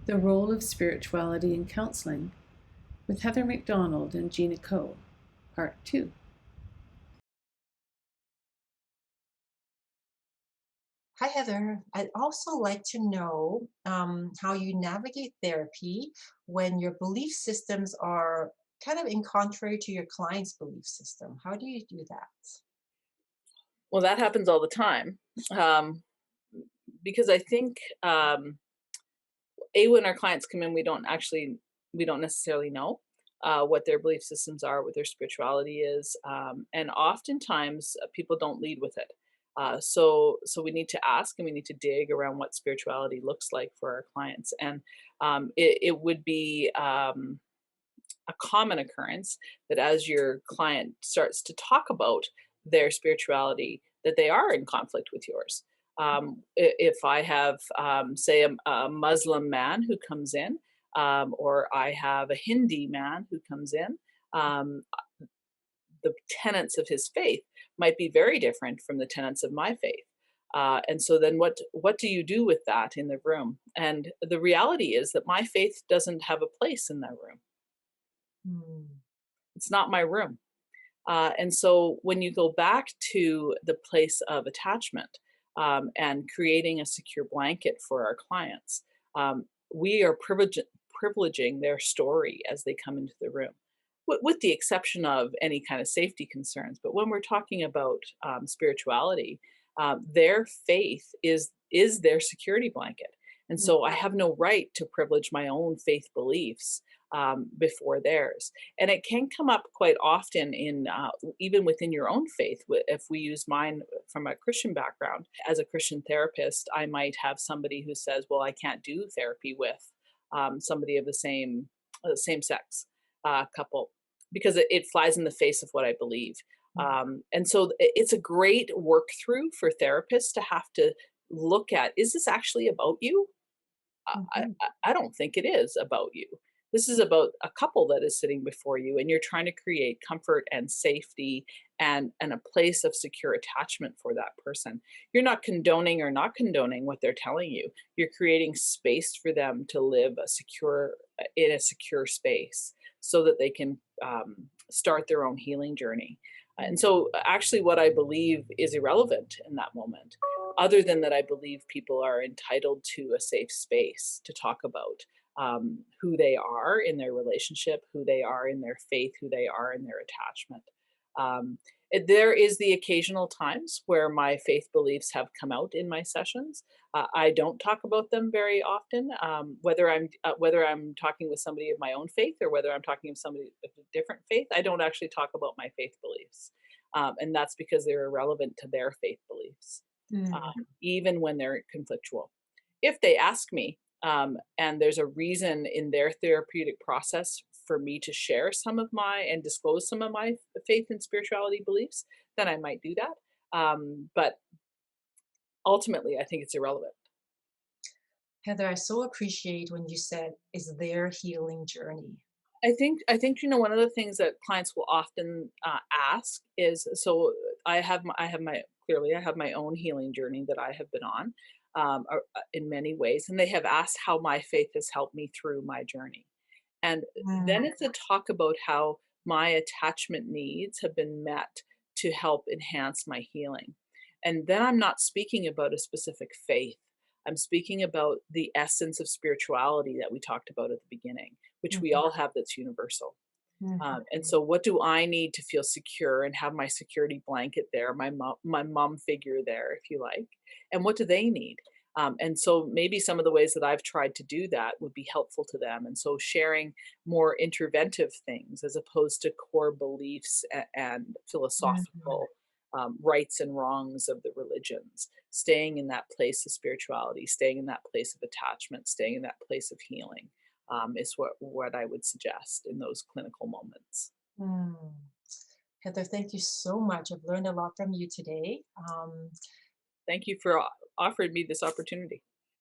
The Role of Spirituality in Counselling with Heather McDonald and Gina Ko, Part 2. Hi, Heather. I'd also like to know how you navigate therapy when your belief systems are kind of in contrary to your client's belief system. How do you do that? Well, that happens all the time, um, because I think, when our clients come in, we don't necessarily know, what their belief systems are, what their spirituality is, and oftentimes, people don't lead with it. So we need to ask and we need to dig around what spirituality looks like for our clients, and, it would be, a common occurrence that as your client starts to talk about their spirituality, that they are in conflict with yours. If I have, say, a Muslim man who comes in, or I have a Hindi man who comes in, um, the tenets of his faith might be very different from the tenets of my faith. And so then what do you do with that in the room? And the reality is that my faith doesn't have a place in that room. Hmm. It's not my room. And so when you go back to the place of attachment, and creating a secure blanket for our clients, we are privileging their story as they come into the room, with the exception of any kind of safety concerns. But when we're talking about spirituality, their faith is their security blanket. And Mm. so I have no right to privilege my own faith beliefs before theirs. And it can come up quite often in, even within your own faith. If we use mine from a Christian background, as a Christian therapist, I might have somebody who says, "Well, I can't do therapy with somebody of the same sex couple because it flies in the face of what I believe." And so it's a great work through for therapists to have to look at: is this actually about you? Mhm. I don't think it is about you. This is about a couple that is sitting before you, and you're trying to create comfort and safety and a place of secure attachment for that person. You're not condoning or not condoning what they're telling you. You're creating space for them to live in a secure space so that they can start their own healing journey. And so, actually, what I believe is irrelevant in that moment, other than that I believe people are entitled to a safe space to talk about who they are in their relationship, who they are in their faith, who they are in their attachment. Um, there is the occasional times where my faith beliefs have come out in my sessions. I don't talk about them very often, whether I'm talking with somebody of my own faith or whether I'm talking with somebody of a different faith. I don't actually talk about my faith beliefs, and that's because they're irrelevant to their faith beliefs, Mm. even when they're conflictual. If they ask me, and there's a reason in their therapeutic process for me to share some of my and disclose some of my faith and spirituality beliefs, then I might do that. But ultimately, I think it's irrelevant. Heather, I so appreciate when you said is their healing journey. I think one of the things that clients will often ask is, so I have my own healing journey that I have been on, in many ways, and they have asked how my faith has helped me through my journey. And then Mm. it's a talk about how my attachment needs have been met to help enhance my healing. And then I'm not speaking about a specific faith. I'm speaking about the essence of spirituality that we talked about at the beginning, which we Mhm. all have, that's universal. Mhm. And so, what do I need to feel secure and have my security blanket there, my mom figure there, if you like, and what do they need? And so, maybe some of the ways that I've tried to do that would be helpful to them. And so, sharing more interventive things as opposed to core beliefs and Mhm. philosophical rights and wrongs of the religions, staying in that place of spirituality, staying in that place of attachment, staying in that place of healing, is what I would suggest in those clinical moments. Mm. Heather, thank you so much. I've learned a lot from you today. Thank you for offering me this opportunity.